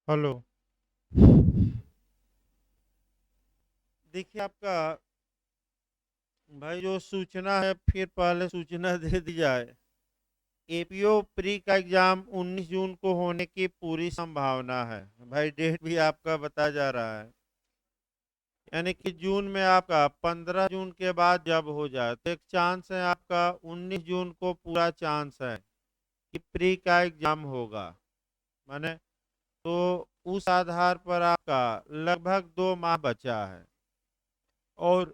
Hello. देखिए आपका भाई जो सूचना है फिर पहले सूचना दे दी जाए। एपीओ प्री का एग्जाम 19 जून को होने की पूरी संभावना है। भाई डेट भी आपका बताया जा रहा है, यानी कि जून में आपका 15 जून के बाद जब हो जाए तो एक चांस है आपका 19 जून को पूरा चांस है कि प्री का एग्जाम होगा। माने तो उस आधार पर आपका लगभग 2 माह बचा है और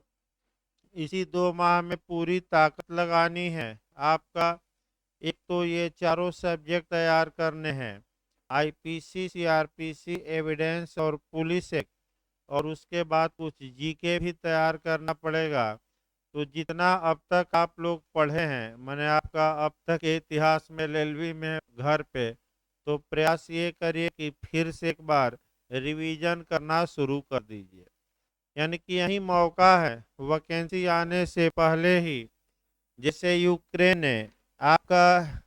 इसी 2 माह में पूरी ताकत लगानी है आपका। एक तो ये चारों सब्जेक्ट तैयार करने हैं, आईपीसी, सीआरपीसी, एविडेंस और पुलिस एक्ट, और उसके बाद कुछ जीके भी तैयार करना पड़ेगा। तो जितना अब तक आप लोग पढ़े हैं, मैंने आपका अब तक के इतिहास में एलएलबी में घर पे, तो प्रयास ये करिए कि फिर से एक बार रिवीजन करना शुरू कर दीजिए। यानी कि यही मौका है वैकेंसी आने से पहले ही। जैसे यूक्रेन ने आपका,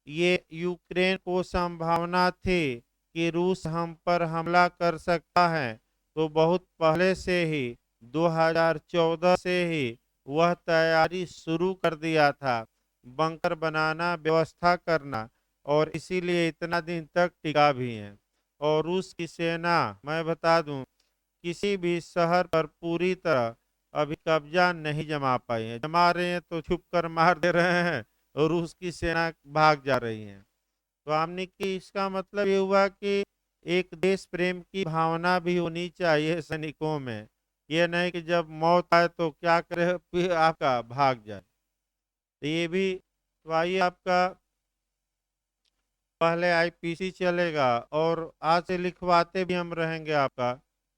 ये यूक्रेन को संभावना थी कि रूस हम पर हमला कर सकता है, तो बहुत पहले से ही 2014 से ही वह तैयारी शुरू कर दिया था, बंकर बनाना, व्यवस्था करना, और इसीलिए इतना दिन तक टिका भी है। और रूस की सेना, मैं बता दूं, किसी भी शहर पर पूरी तरह अभी कब्जा नहीं जमा पाई है। जमा रहे हैं तो छुप कर मार दे रहे हैं और रूस की सेना भाग जा रही है। तो हमने कि इसका मतलब ये हुआ कि एक देश प्रेम की भावना भी होनी चाहिए सैनिकों में। ये नहीं कि जब मौत आए तो क्या करे, फिर आपका भाग जाए। तो ये भी, तो आइए आपका पहले आईपीसी चलेगा और आज से लिखवाते भी हम रहेंगे आपका।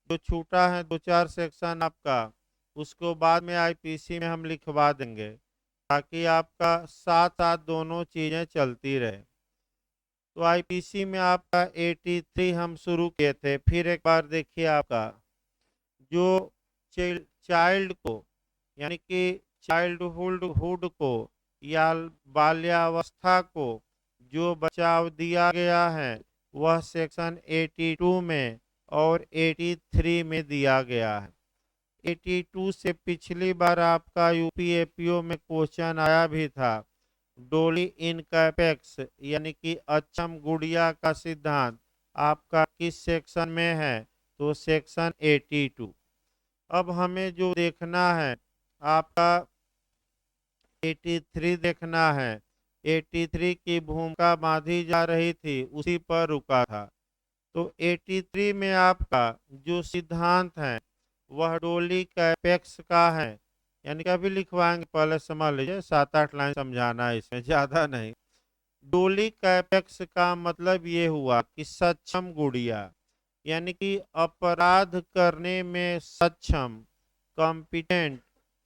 जो छूटा है दो चार सेक्शन आपका, उसको बाद में आईपीसी में हम लिखवा देंगे, ताकि आपका साथ साथ दोनों चीजें चलती रहे। तो आईपीसी में आपका 83 हम शुरू किए थे। फिर एक बार देखिए आपका जो चाइल्ड को, यानी कि चाइल्डहुड हुड को या बाल्यावस्था को जो बचाव दिया गया है, वह सेक्शन 82 में और 83 में दिया गया है। 82 से पिछली बार आपका यूपीएपीओ में क्वेश्चन आया भी था। डोली इन कैपेक्स, यानी कि अक्षम गुड़िया का सिद्धांत आपका किस सेक्शन में है, तो सेक्शन 82। अब हमें जो देखना है आपका 83 देखना है। 83 की भूमिका बांधी जा रही थी, उसी पर रुका था। तो 83 में आपका जो सिद्धांत है वह डोली कैपेक्स का है। यानी कि अभी लिखवाएंगे, पहले समझ लीजिए, 7-8 लाइन समझाना है इसमें, ज्यादा नहीं। डोली कैपेक्स का मतलब ये हुआ कि सक्षम गुड़िया, यानी कि अपराध करने में सक्षम, कॉम्पिटेंट।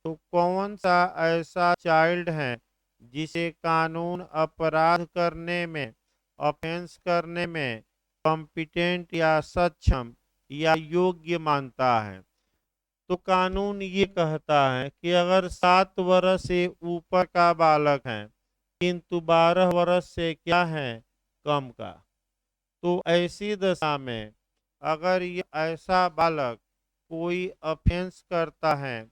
तो कौन सा ऐसा चाइल्ड है जिसे कानून अपराध करने में, ऑफेंस करने में कॉम्पिटेंट या सक्षम या योग्य मानता है। तो कानून ये कहता है कि अगर 7 वर्ष से ऊपर का बालक है किंतु 12 वर्ष से क्या है, कम का, तो ऐसी दशा में अगर ये ऐसा बालक कोई ऑफेंस करता है,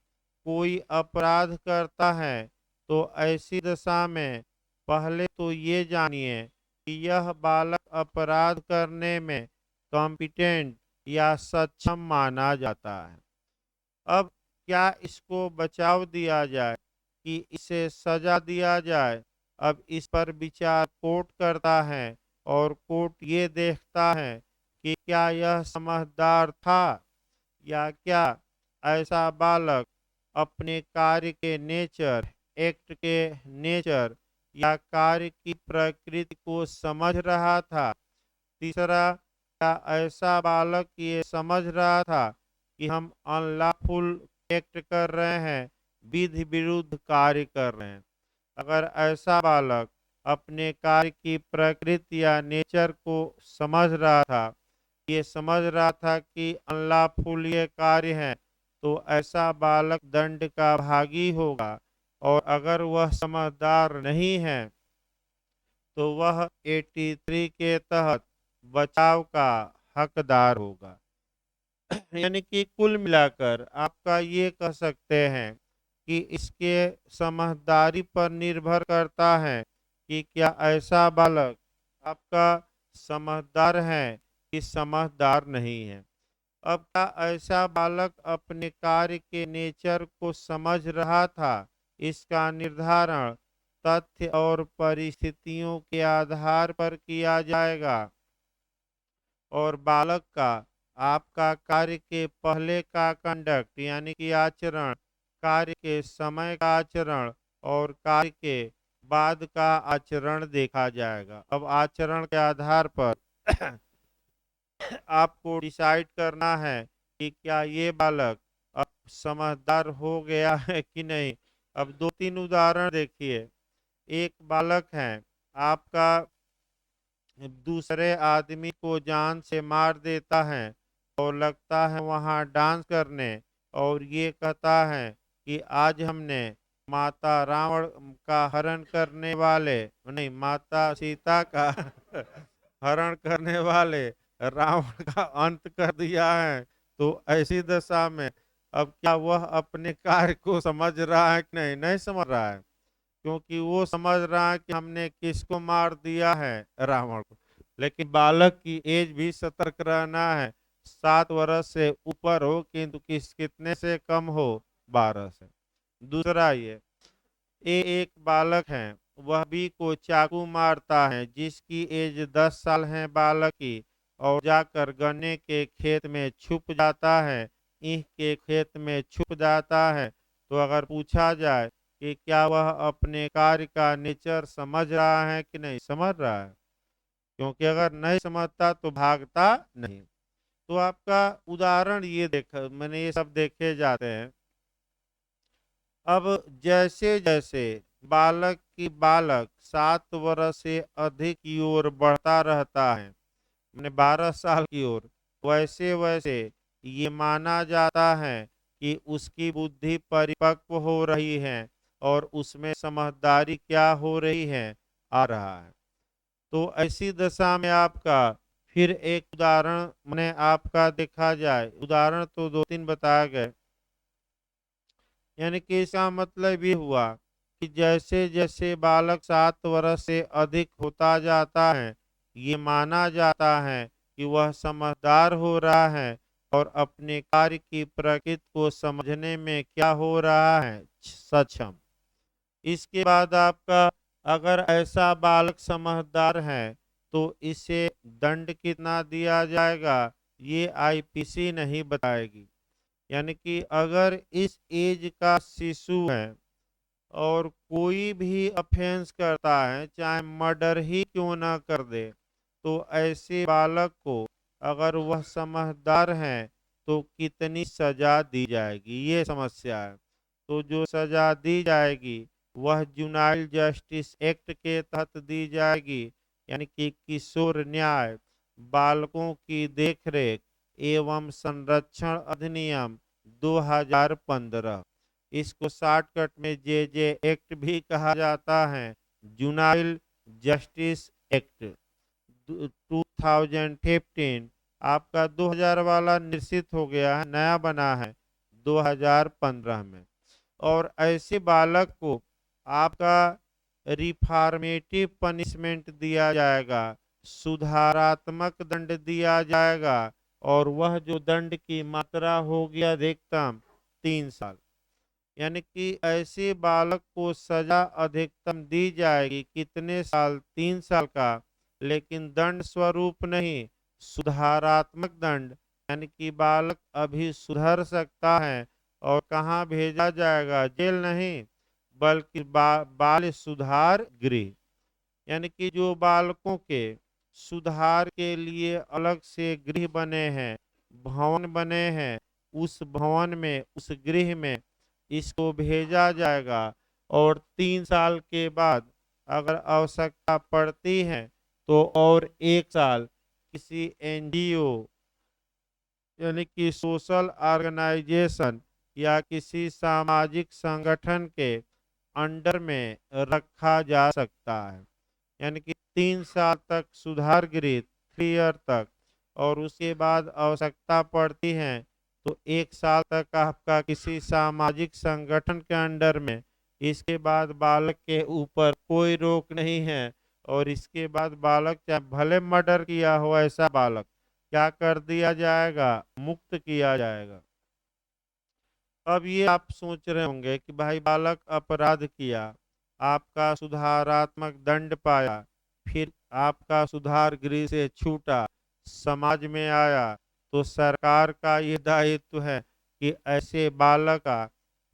कोई अपराध करता है, तो ऐसी दशा में पहले तो ये जानिए कि यह बालक अपराध करने में कॉम्पिटेंट या सक्षम माना जाता है। अब क्या इसको बचाव दिया जाए कि इसे सजा दिया जाए, अब इस पर विचार कोर्ट करता है, और कोर्ट ये देखता है कि क्या यह समझदार था, या क्या ऐसा बालक अपने कार्य के नेचर, एक्ट के नेचर या कार्य की प्रकृति को समझ रहा था। तीसरा, क्या ऐसा बालक ये समझ रहा था कि हम अनलॉफुल एक्ट कर रहे हैं, विधि विरुद्ध कार्य कर रहे हैं। अगर ऐसा बालक अपने कार्य की प्रकृति या नेचर को समझ रहा था, ये समझ रहा था कि अनलॉफुल ये कार्य है, तो ऐसा बालक दंड का भागी होगा। और अगर वह समझदार नहीं है, तो वह 83 के तहत बचाव का हकदार होगा। यानी कि कुल मिलाकर आपका ये कह सकते हैं कि इसके समझदारी पर निर्भर करता है कि क्या ऐसा बालक आपका समझदार है कि समझदार नहीं है। अब क्या ऐसा बालक अपने कार्य के नेचर को समझ रहा था, इसका निर्धारण तथ्य और परिस्थितियों के आधार पर किया जाएगा। और बालक का आपका कार्य के पहले का कंडक्ट यानी कि आचरण, कार्य के समय का आचरण और कार्य के बाद का आचरण देखा जाएगा। अब आचरण के आधार पर आपको डिसाइड करना है कि क्या ये बालक अब समझदार हो गया है कि नहीं। अब दो तीन उदाहरण देखिए। एक बालक है आपका, दूसरे आदमी को जान से मार देता है और लगता है वहां डांस करने, और ये कहता है कि आज हमने माता रावण का हरण करने वाले, नहीं, माता सीता का हरण करने वाले रावण का अंत कर दिया है। तो ऐसी दशा में अब क्या वह अपने कार्य को समझ रहा है कि नहीं? नहीं समझ रहा है, क्योंकि वो समझ रहा है कि हमने किसको मार दिया है, रावण को। लेकिन बालक की एज भी सतर्क रहना है, 7 वर्ष से ऊपर हो किंतु कितने से कम हो, 12 से। दूसरा ये एक बालक है, वह भी को चाकू मारता है जिसकी एज 10 साल है बालक की, और जाकर गन्ने के खेत में छुप जाता है, ईख के खेत में छुप जाता है। तो अगर पूछा जाए कि क्या वह अपने कार्य का नेचर समझ रहा है कि नहीं समझ रहा है, क्योंकि अगर नहीं समझता तो भागता नहीं। तो आपका उदाहरण ये देखा मैंने, ये सब देखे जाते हैं। अब जैसे जैसे बालक 7 वर्ष से अधिक की ओर बढ़ता रहता है, मैंने 12 साल की ओर, वैसे वैसे ये माना जाता है कि उसकी बुद्धि परिपक्व हो रही है और उसमें समझदारी क्या हो रही है, आ रहा है। तो ऐसी दशा में आपका फिर एक उदाहरण मैंने आपका देखा जाए, उदाहरण तो दो तीन बताए गए। यानी कि इसका मतलब ये हुआ कि जैसे जैसे बालक 7 वर्ष से अधिक होता जाता है, ये माना जाता है कि वह समझदार हो रहा है और अपने कार्य की प्रकृति को समझने में क्या हो रहा है, सक्षम। इसके बाद आपका, अगर ऐसा बालक समझदार है तो इसे दंड कितना दिया जाएगा, ये आईपीसी नहीं बताएगी। यानी कि अगर इस एज का शिशु है और कोई भी ऑफेंस करता है, चाहे मर्डर ही क्यों ना कर दे, तो ऐसे बालक को अगर वह समझदार है तो कितनी सजा दी जाएगी, ये समस्या है। तो जो सजा दी जाएगी वह जुनाइल जस्टिस एक्ट के तहत दी जाएगी, यानी कि किशोर न्याय, बालकों की देखरेख एवं संरक्षण अधिनियम 2015। इसको शॉर्टकट में जे एक्ट भी कहा जाता है, जुनाइल जस्टिस एक्ट 2015। आपका 2000 वाला निश्चित हो गया है, नया बना है 2015 में। और ऐसे बालक को आपका रिफॉर्मेटिव पनिशमेंट दिया जाएगा, सुधारात्मक दंड दिया जाएगा, और वह जो दंड की मात्रा होगी अधिकतम 3 साल। यानी कि ऐसे बालक को सजा अधिकतम दी जाएगी कितने साल, 3 साल का, लेकिन दंड स्वरूप नहीं, सुधारात्मक दंड। यानी कि बालक अभी सुधर सकता है और कहाँ भेजा जाएगा, जेल नहीं बल्कि बाल सुधार गृह। यानी कि जो बालकों के सुधार के लिए अलग से गृह बने हैं, भवन बने हैं, उस भवन में, उस गृह में इसको भेजा जाएगा। और 3 साल के बाद अगर आवश्यकता पड़ती है तो और 1 साल किसी एनजीओ यानी कि सोशल ऑर्गेनाइजेशन या किसी सामाजिक संगठन के अंडर में रखा जा सकता है। यानी कि 3 साल तक सुधार गृह, 3 ईयर तक, और उसके बाद आवश्यकता पड़ती है तो 1 साल तक आपका किसी सामाजिक संगठन के अंडर में। इसके बाद बालक के ऊपर कोई रोक नहीं है और इसके बाद बालक चाहे भले मर्डर किया हो, ऐसा बालक क्या कर दिया जाएगा, मुक्त किया जाएगा। अब ये आप सोच रहे होंगे कि भाई बालक अपराध किया, आपका सुधारात्मक दंड पाया, फिर आपका सुधार गृह से छूटा, समाज में आया, तो सरकार का ये दायित्व है कि ऐसे बालक का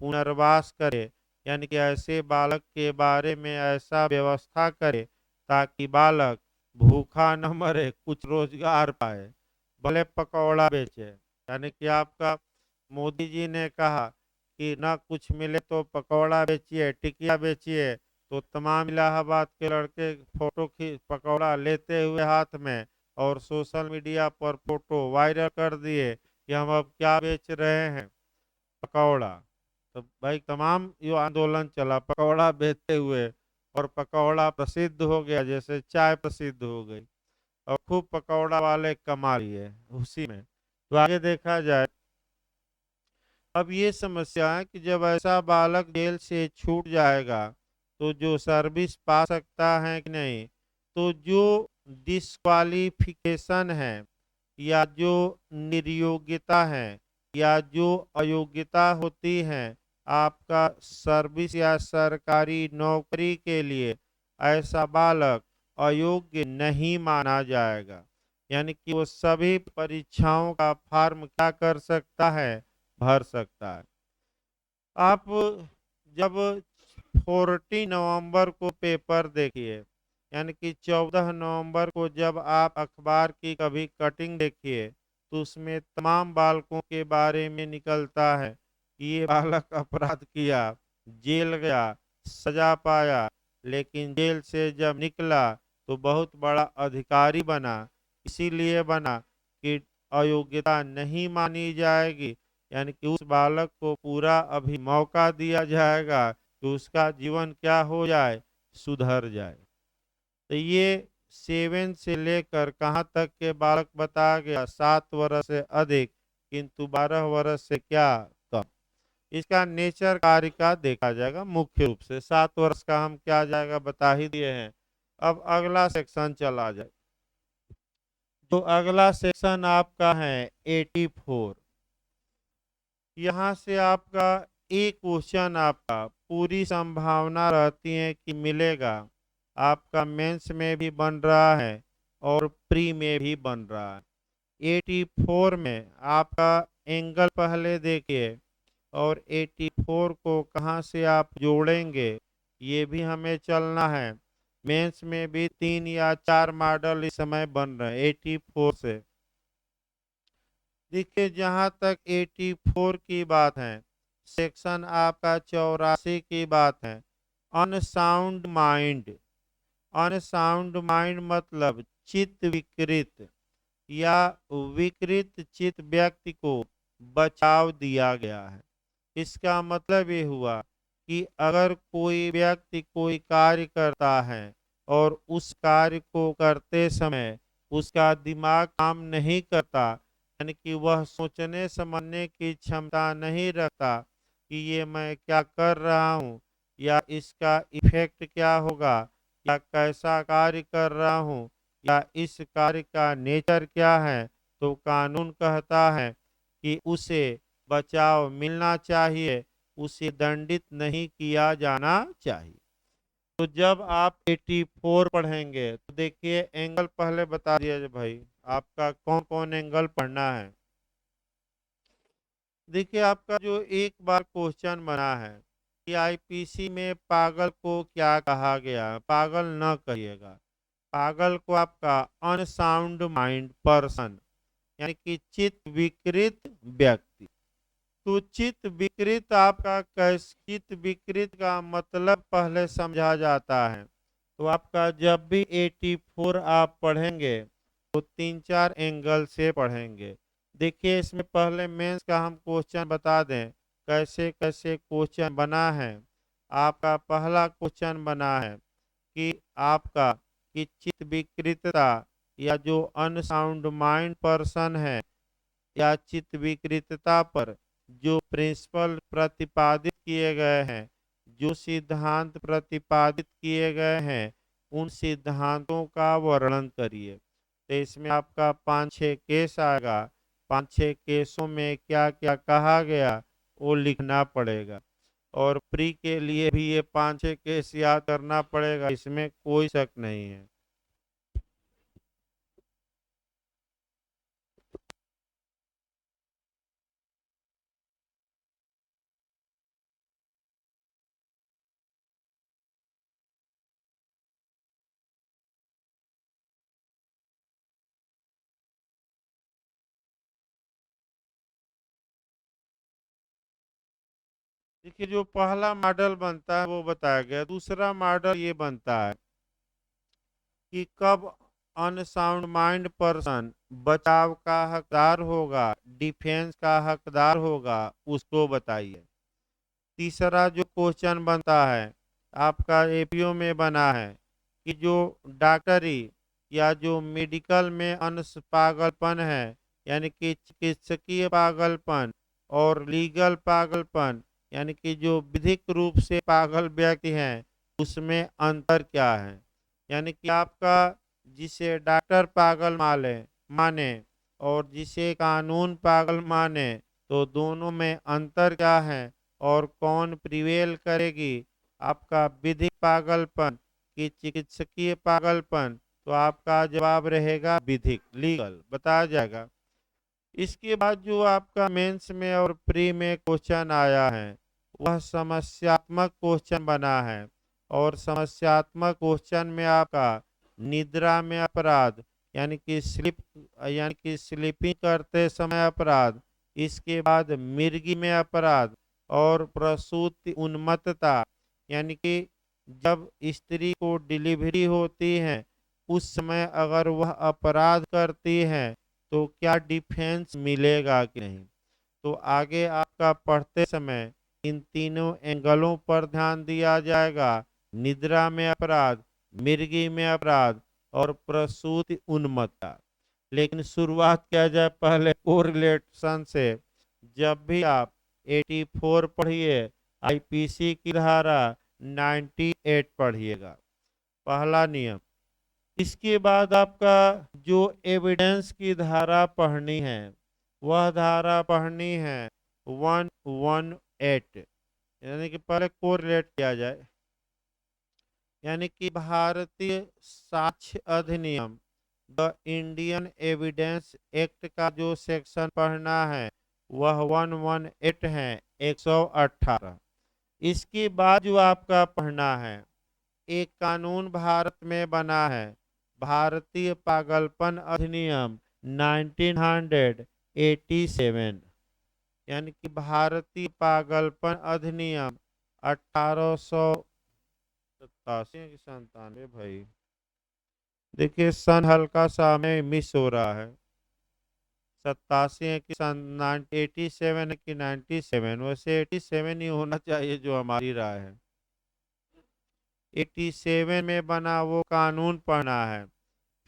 पुनर्वास करे, यानी कि ऐसे बालक के बारे में ऐसा व्यवस्था करे ताकि बालक भूखा न मरे, कुछ रोजगार पाए, भले पकौड़ा बेचे। यानी कि आपका मोदी जी ने कहा कि ना कुछ मिले तो पकौड़ा बेचिए, टिकिया बेचिए, तो तमाम इलाहाबाद के लड़के फोटो खींच पकौड़ा लेते हुए हाथ में और सोशल मीडिया पर फोटो वायरल कर दिए कि हम अब क्या बेच रहे हैं, पकौड़ा। तो भाई तमाम यो आंदोलन चला पकौड़ा बेचते हुए और पकौड़ा प्रसिद्ध हो गया जैसे चाय प्रसिद्ध हो गई और खूब पकौड़ा वाले कमा लिए उसी में। तो आगे देखा जाए, अब ये समस्या है कि जब ऐसा बालक जेल से छूट जाएगा तो जो सर्विस पा सकता है कि नहीं, तो जो डिस्क्वालिफिकेशन है या जो निर्योग्यता है या जो अयोग्यता होती है आपका सर्विस या सरकारी नौकरी के लिए, ऐसा बालक अयोग्य नहीं माना जाएगा। यानी कि वो सभी परीक्षाओं का फॉर्म क्या कर सकता है, भर सकता है। आप जब 14 नवंबर को पेपर देखिए, यानी कि 14 नवंबर को जब आप अखबार की कभी कटिंग देखिए तो उसमें तमाम बालकों के बारे में निकलता है कि ये बालक अपराध किया, जेल गया, सजा पाया, लेकिन जेल से जब निकला तो बहुत बड़ा अधिकारी बना। इसीलिए बना कि अयोग्यता नहीं मानी जाएगी, यानी कि उस बालक को पूरा अभी मौका दिया जाएगा कि उसका जीवन क्या हो जाए, सुधर जाए। तो ये 7 से लेकर कहाँ तक के बालक बताया गया, 7 वर्ष से अधिक, किंतु 12 वर्ष से क्या कम। इसका नेचर कार्य का देखा जाएगा, मुख्य रूप से 7 वर्ष का हम क्या जाएगा बता ही दिए हैं। अब अगला सेक्शन चला जाए, तो अगला सेक्शन आपका है 84। यहाँ से आपका एक क्वेश्चन आपका पूरी संभावना रहती है कि मिलेगा, आपका मेंस में भी बन रहा है और प्री में भी बन रहा है। 84 में आपका एंगल पहले देखिए और 84 को कहाँ से आप जोड़ेंगे ये भी हमें चलना है। मेंस में भी 3 या 4 मॉडल इस समय बन रहे हैं 84 से। देखिए जहाँ तक 84 की बात है, सेक्शन आपका 84 की बात है, अनसाउंड माइंड। अनसाउंड माइंड मतलब चित्त विकृत या विकृत चित्त व्यक्ति को बचाव दिया गया है। इसका मतलब ये हुआ कि अगर कोई व्यक्ति कोई कार्य करता है और उस कार्य को करते समय उसका दिमाग काम नहीं करता, यानी कि वह सोचने समझने की क्षमता नहीं रखता कि ये मैं क्या कर रहा हूँ या इसका इफेक्ट क्या होगा या कैसा कार्य कर रहा हूँ या इस कार्य का नेचर क्या है, तो कानून कहता है कि उसे बचाव मिलना चाहिए, उसे दंडित नहीं किया जाना चाहिए। तो जब आप 84 पढ़ेंगे तो देखिए एंगल पहले बता दिया जाए भाई, आपका कौन कौन एंगल पढ़ना है। देखिए आपका जो एक बार क्वेश्चन बना है कि आईपीसी में पागल को क्या कहा गया है, पागल न कहिएगा, पागल को आपका अनसाउंड माइंड पर्सन, यानी कि चित्त विकृत व्यक्ति। तो चित्त विकृत आपका कैस चित्त विकृत का मतलब पहले समझा जाता है। तो आपका जब भी 84 आप पढ़ेंगे तो 3-4 एंगल से पढ़ेंगे। देखिए इसमें पहले मेंस का हम क्वेश्चन बता दें कैसे कैसे क्वेश्चन बना है। आपका पहला क्वेश्चन बना है कि आपका कि चित्त विकृतता या जो अनसाउंड माइंड पर्सन है या चित्त विकृतता पर जो प्रिंसिपल प्रतिपादित किए गए हैं, जो सिद्धांत प्रतिपादित किए गए हैं, उन सिद्धांतों का वर्णन करिए। तो इसमें आपका 5-6 केस आएगा। 5-6 केसों में क्या क्या कहा गया वो लिखना पड़ेगा। और प्री के लिए भी ये 5-6 केस याद करना पड़ेगा, इसमें कोई शक नहीं है। देखिए, जो पहला मॉडल बनता है वो बताया गया। दूसरा मॉडल ये बनता है कि कब अनसाउंड माइंड पर्सन बचाव का हकदार होगा, डिफेंस का हकदार होगा, उसको बताइए। तीसरा जो क्वेश्चन बनता है आपका एपीओ में बना है कि जो डॉक्टरी या जो मेडिकल में अनस पागलपन है, यानी कि चिकित्सकीय पागलपन और लीगल पागलपन, यानी कि जो विधिक रूप से पागल व्यक्ति हैं, उसमें अंतर क्या है। यानी कि आपका जिसे डॉक्टर पागल माने और जिसे कानून पागल माने, तो दोनों में अंतर क्या है और कौन प्रिवेल करेगी, आपका विधिक पागलपन कि चिकित्सकीय पागलपन। तो आपका जवाब रहेगा विधिक, लीगल बताया जाएगा। इसके बाद जो आपका मेंस में और प्री में क्वेश्चन आया है वह समस्यात्मक क्वेश्चन बना है। और समस्यात्मक क्वेश्चन में आपका निद्रा में अपराध, यानी कि स्लीपिंग करते समय अपराध, इसके बाद मिर्गी में अपराध और प्रसूति उन्मत्तता, यानी कि जब स्त्री को डिलीवरी होती है उस समय अगर वह अपराध करती है तो क्या डिफेंस मिलेगा कि नहीं। तो आगे आपका पढ़ते समय इन तीनों एंगलों पर ध्यान दिया जाएगा। निद्रा में अपराध, मिर्गी में अपराध और प्रसूति उन्मत्तता। लेकिन शुरुआत किया जाए पहले कोरिलेशन से। जब भी आप 84 पढ़िए, आईपीसी की धारा 98 पढ़िएगा, पहला नियम। इसके बाद आपका जो एविडेंस की धारा पढ़नी है वह धारा पढ़नी है 118, यानी कि पहले कोरिलेट किया जाए। यानी कि भारतीय साक्ष्य अधिनियम, द इंडियन एविडेंस एक्ट का जो सेक्शन पढ़ना है वह 118 है, 118। इसके बाद जो आपका पढ़ना है, एक कानून भारत में बना है, भारतीय पागलपन अधिनियम 1987, यानी कि भारतीय पागलपन अधिनियम 1887 की 97 भाई। देखिए सन हल्का सा हमें मिस हो रहा है। 87 है कि सन 87 है कि 97, वैसे 87 ही होना चाहिए जो हमारी राय है। 87 में बना वो कानून पढ़ना है।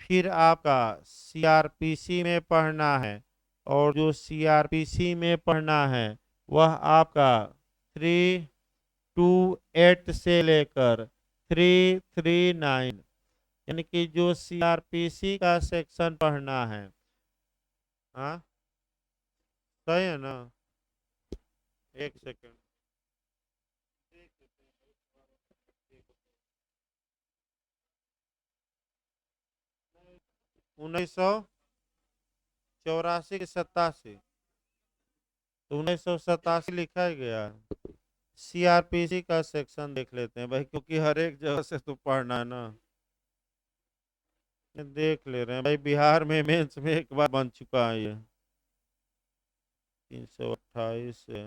फिर आपका सीआरपीसी में पढ़ना है। और जो सीआरपीसी में पढ़ना है वह आपका 328 से लेकर 339, यानी कि जो सीआरपीसी का सेक्शन पढ़ना है। हाँ, सही है ना। एक सेकंड। 1984 की 87, तो 1987 लिखा ही गया है। सीआरपीसी का सेक्शन देख लेते हैं भाई, क्योंकि हर एक जगह से तो पढ़ना है ना। देख ले रहे हैं भाई, बिहार में मेंस में एक बार बन चुका है ये। 328 है।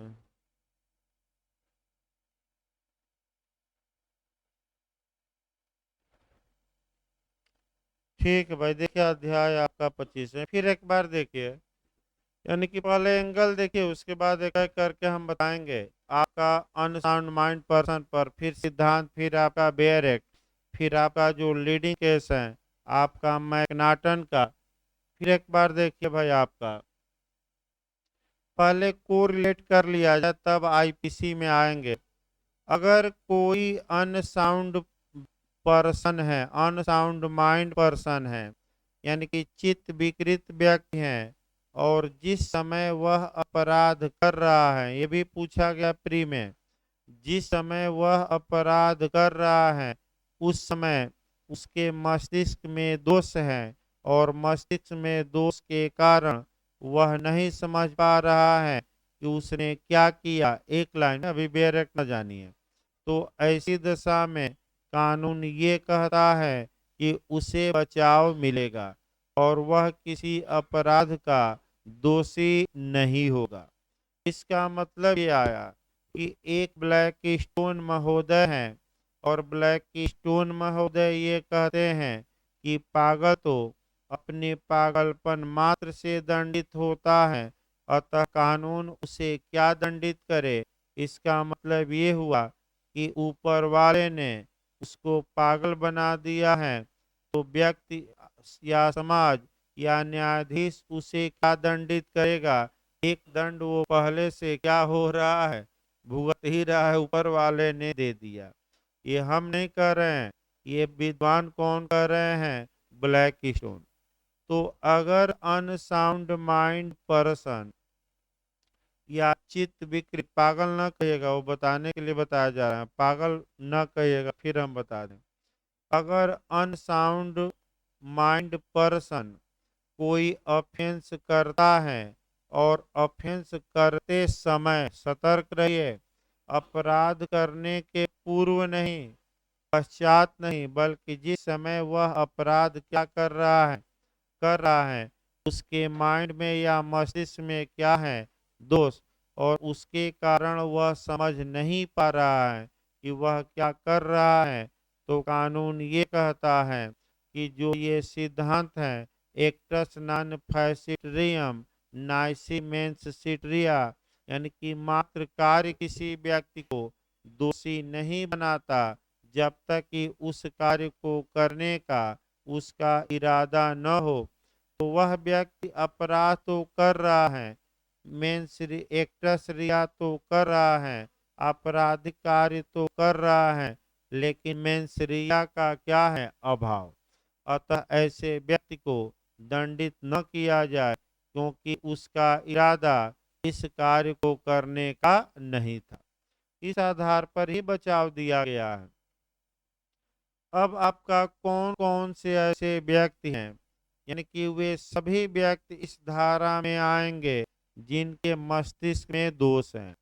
ठीक है भाई, देखिए अध्याय आपका 25 है। फिर एक बार देखिए, यानी कि पहले एंगल देखिए, उसके बाद एक एक करके हम बताएंगे। आपका अनसाउंड माइंड पर्सन पर, फिर सिद्धांत, फिर आपका बेयर एक्ट, फिर आपका जो लीडिंग केस है, आपका मैकनाटन का। फिर एक बार देखिए भाई, आपका पहले कोरिलेट कर लिया जाए तब आईपीसी में आएंगे। अगर कोई अनसाउंड पर्सन है, अनसाउंड माइंड पर्सन है, यानी कि चित्त विकृत व्यक्ति है, और जिस समय वह अपराध कर रहा है, ये भी पूछा गया प्री में, जिस समय वह अपराध कर रहा है उस समय उसके मस्तिष्क में दोष है, और मस्तिष्क में दोष के कारण वह नहीं समझ पा रहा है कि उसने क्या किया। एक लाइन अभी बेरक न जानिए। तो ऐसी दशा में कानून ये कहता है कि उसे बचाव मिलेगा और वह किसी अपराध का दोषी नहीं होगा। इसका मतलब ये आया कि एक ब्लैक स्टोन महोदय हैं, और ब्लैक स्टोन महोदय ये कहते हैं कि पागल तो अपने पागलपन मात्र से दंडित होता है, अतः कानून उसे क्या दंडित करे। इसका मतलब ये हुआ कि ऊपर वाले ने उसको पागल बना दिया है, तो व्यक्ति या समाज या न्यायाधीश उसे क्या दंडित करेगा। एक दंड वो पहले से क्या हो रहा है, भुगत ही रहा है, ऊपर वाले ने दे दिया। ये हम नहीं कर रहे हैं, ये विद्वान कौन कर रहे हैं, ब्लैक स्टोन। तो अगर अनसाउंड माइंड पर्सन या चित्त विकृत, पागल न कहिएगा, वो बताने के लिए बताया जा रहा है, पागल न कहिएगा, फिर हम बता दें। अगर अनसाउंड माइंड पर्सन कोई ऑफेंस करता है, और ऑफेंस करते समय सतर्क रहिए, अपराध करने के पूर्व नहीं, पश्चात नहीं, बल्कि जिस समय वह अपराध क्या कर रहा है उसके माइंड में या मस्तिष्क में क्या है, दोष, और उसके कारण वह समझ नहीं पा रहा है कि वह क्या कर रहा है। तो कानून ये कहता है कि जो ये सिद्धांत है, एक्टस नॉन फैसिटरियम नाइसी मेंस सिटरिया, यानी कि मात्र कार्य किसी व्यक्ति को दोषी नहीं बनाता जब तक कि उस कार्य को करने का उसका इरादा न हो। तो वह व्यक्ति अपराध तो कर रहा है, मेंस एक्टस रिया तो कर रहा है, आपराधिक कार्य तो कर रहा है, लेकिन मेंस रिया का क्या है, अभाव। अतः ऐसे व्यक्ति को दंडित न किया जाए, क्योंकि उसका इरादा इस कार्य को करने का नहीं था। इस आधार पर ही बचाव दिया गया है। अब आपका कौन कौन से ऐसे व्यक्ति हैं, यानी कि वे सभी व्यक्ति इस धारा में आएंगे जिनके मस्तिष्क में दोष हैं।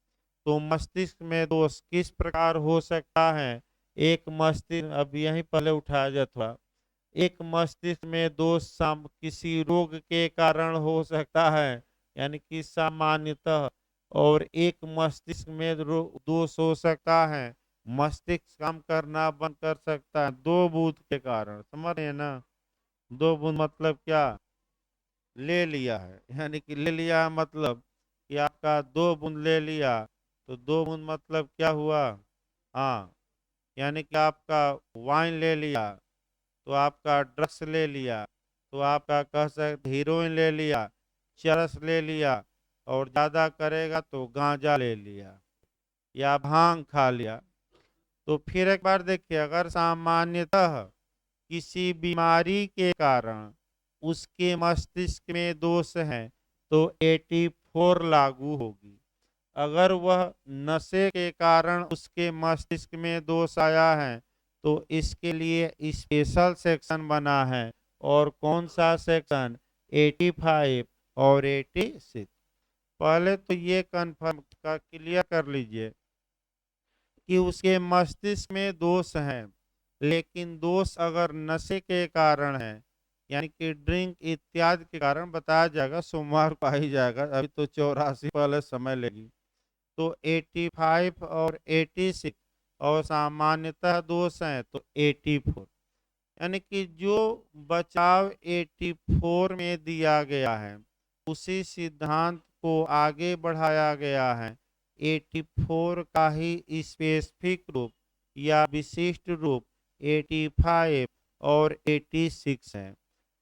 तो मस्तिष्क में दोष किस प्रकार हो सकता है। एक मस्तिष्क, अब यहीं पहले उठाया जाता, एक मस्तिष्क में दोष किसी रोग के कारण हो सकता है, यानी कि सामान्यतः, और एक मस्तिष्क में दोष हो सकता है, मस्तिष्क काम करना बंद कर सकता है दो बूंद के कारण, समझ रहे हैं ना। दो बूंद मतलब क्या, ले लिया है, यानी कि ले लिया मतलब कि आपका दो बूंद ले लिया, तो दो बूंद मतलब क्या हुआ, हाँ, यानी कि आपका वाइन ले लिया, तो आपका ड्रग्स ले लिया, तो आपका कह सकते हीरोइन ले लिया, चरस ले लिया, और ज़्यादा करेगा तो गांजा ले लिया या भांग खा लिया। तो फिर एक बार देखिए, अगर सामान्यतः किसी बीमारी के कारण उसके मस्तिष्क में दोष है तो 84 लागू होगी। अगर वह नशे के कारण उसके मस्तिष्क में दोष आया है तो इसके लिए स्पेशल सेक्शन बना है। और कौन सा सेक्शन, 85 और 86। पहले तो ये कंफर्म का क्लियर कर लीजिए कि उसके मस्तिष्क में दोष है, लेकिन दोष अगर नशे के कारण है, यानी कि ड्रिंक इत्यादि के कारण, बताया जाएगा सोमवार को आ ही जाएगा, अभी तो 84 पहले समय लेगी। तो 85 और 86, और सामान्यतः दोष है तो 84, यानी कि जो बचाव 84 में दिया गया है उसी सिद्धांत को आगे बढ़ाया गया है। 84 का ही स्पेसिफिक रूप या विशिष्ट रूप 85 और 86 है,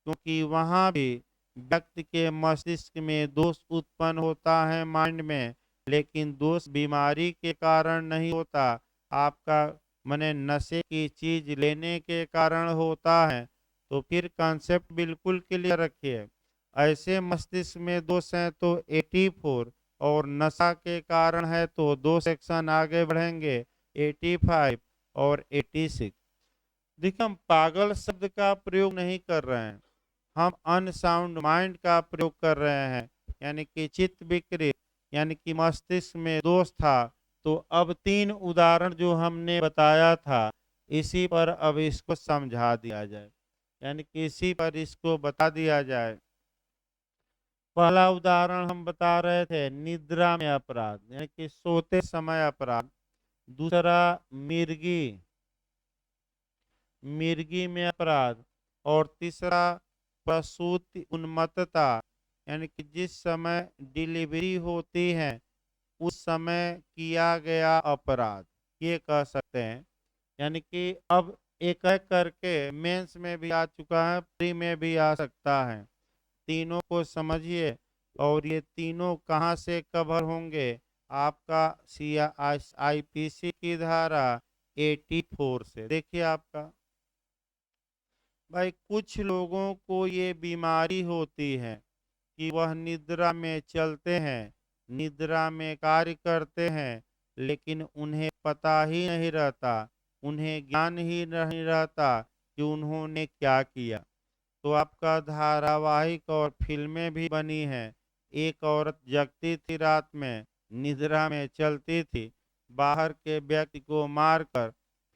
क्योंकि वहाँ भी व्यक्ति के मस्तिष्क में दोष उत्पन्न होता है माइंड में, लेकिन दोष बीमारी के कारण नहीं होता, आपका माने नशे की चीज लेने के कारण होता है। तो फिर कॉन्सेप्ट बिल्कुल क्लियर रखिए। ऐसे मस्तिष्क में दोष है तो 84, और नशा के कारण है तो दो सेक्शन आगे बढ़ेंगे, 85 और 86। देखिए, हम पागल शब्द का प्रयोग नहीं कर रहे हैं, हम अनसाउंड माइंड का प्रयोग कर रहे हैं, यानी कि चित्त विकृत, यानी कि मस्तिष्क में दोष था। तो अब 3 उदाहरण जो हमने बताया था, इसी पर अब इसको समझा दिया जाए, यानी कि इसी पर इसको बता दिया जाए। पहला उदाहरण हम बता रहे थे निद्रा में अपराध, यानी कि सोते समय अपराध। दूसरा मिर्गी, मिर्गी में अपराध। और तीसरा प्रसूति उन्मत्तता, यानी कि जिस समय डिलीवरी होती है उस समय किया गया अपराध, ये कह सकते हैं। यानी कि अब एक एक करके मेंस में भी आ चुका है, प्री में भी आ सकता है। तीनों को समझिए, और ये तीनों कहाँ से कवर होंगे, आपका आईपीसी की धारा 84 से। देखिए आपका भाई, कुछ लोगों को ये बीमारी होती है कि वह निद्रा में चलते हैं, निद्रा में कार्य करते हैं, लेकिन उन्हें पता ही नहीं रहता, उन्हें ज्ञान ही नहीं रहता कि उन्होंने क्या किया। तो आपका धारावाहिक और फिल्में भी बनी हैं। एक औरत जगती थी रात में, निद्रा में चलती थी, बाहर के व्यक्ति को मारकर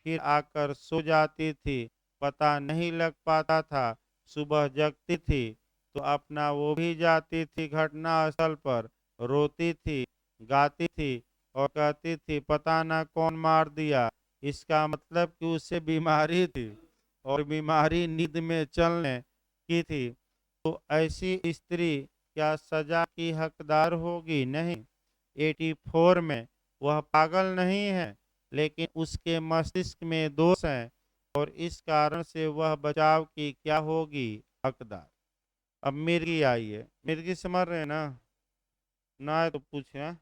फिर आकर सो जाती थी, पता नहीं लग पाता था। सुबह जगती थी तो अपना वो भी जाती थी घटना स्थल पर, रोती थी, गाती थी और कहती थी पता ना कौन मार दिया। इसका मतलब कि उसे बीमारी थी, और बीमारी नींद में चलने की थी। तो ऐसी स्त्री क्या सजा की हकदार होगी? नहीं। 84 में वह पागल नहीं है, लेकिन उसके मस्तिष्क में दोष है, और इस कारण से वह बचाव की क्या होगी? हकदार। अब मिर्गी आइए, मिर्गी समझ रहे हैं ना? ना है तो पूछे। हाँ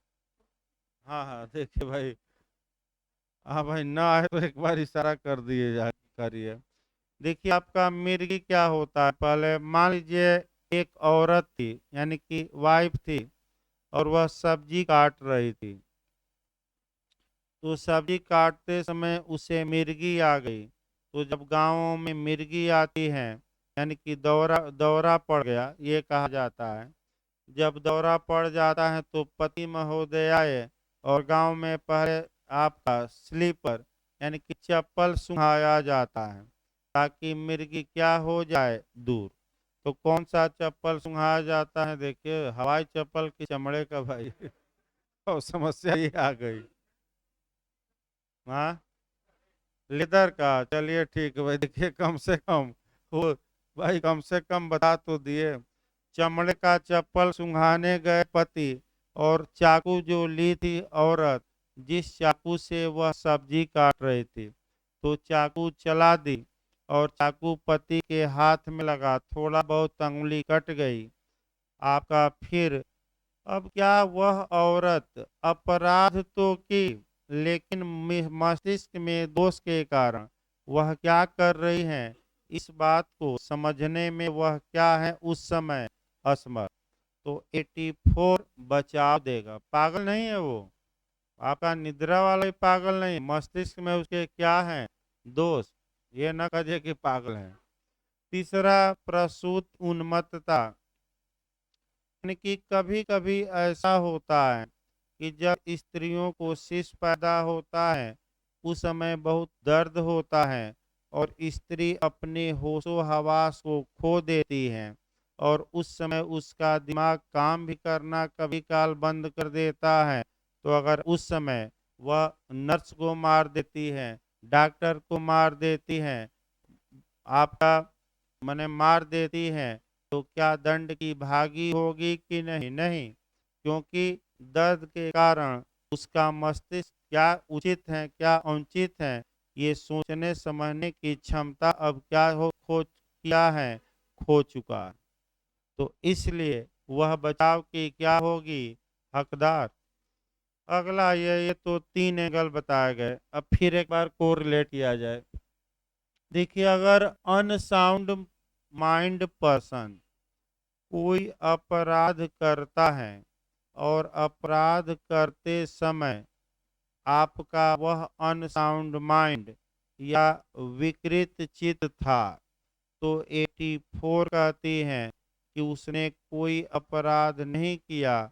हाँ हाँ, देखिए भाई, हाँ भाई, ना है तो एक बार इशारा कर दिए जा करिए। देखिए आपका मिर्गी क्या होता है, पहले मान लीजिए एक औरत थी, यानी कि वाइफ थी, और वह सब्जी काट रही थी। तो सब्जी काटते समय उसे मिर्गी आ गई। तो जब गांवों में मिर्गी आती है, यानी कि दौरा दौरा पड़ गया ये कहा जाता है। जब दौरा पड़ जाता है तो पति महोदयाए और गांव में पहले आपका स्लीपर, यानी कि चप्पल सुंघाया जाता है, ताकि मिर्गी क्या हो जाए? दूर। तो कौन सा चप्पल सुंघाया जाता है? देखिए, हवाई चप्पल की चमड़े का भाई। और समस्या ये आ गई। हाँ, लेदर का, चलिए ठीक है भाई। देखिए, कम से कम वो भाई कम से कम बता तो दिए। चमड़े का चप्पल सुंघाने गए पति, और चाकू जो ली थी औरत, जिस चाकू से वह सब्जी काट रही थी, तो चाकू चला दी, और चाकू पति के हाथ में लगा, थोड़ा बहुत अंगुली कट गई आपका। फिर अब क्या वह औरत अपराध तो की, लेकिन मस्तिष्क में दोष के कारण वह क्या कर रही है, इस बात को समझने में वह क्या है उस समय असमर्थ। तो 84 बचाव देगा। पागल नहीं है वो, आपका निद्रा वाला ही पागल नहीं, मस्तिष्क में उसके क्या है? दोष। ये न कहे कि पागल है। तीसरा प्रसूत उन्मत्तता, यानी कि कभी कभी ऐसा होता है कि जब स्त्रियों को शिशु पैदा होता है उस समय बहुत दर्द होता है, और स्त्री अपने होशो हवास को खो देती है, और उस समय उसका दिमाग काम भी करना कभी काल बंद कर देता है। तो अगर उस समय वह नर्स को मार देती है, डॉक्टर को मार देती है, आपका मने मार देती हैं, तो क्या दंड की भागी होगी कि नहीं? नहीं, क्योंकि दर्द के कारण उसका मस्तिष्क क्या उचित है क्या अनुचित है, ये सोचने समझने की क्षमता अब क्या हो किया है, खो चुका है। तो इसलिए वह बचाव की क्या होगी, हकदार। अगला ये तो 3 एंगल बताए गए। अब फिर एक बार कोरिलेट किया जाए। देखिए, अगर अनसाउंड माइंड पर्सन कोई अपराध करता है और अपराध करते समय आपका वह अनसाउंड माइंड या विकृत चित्त था, तो 84 कहती हैं कि उसने कोई अपराध नहीं किया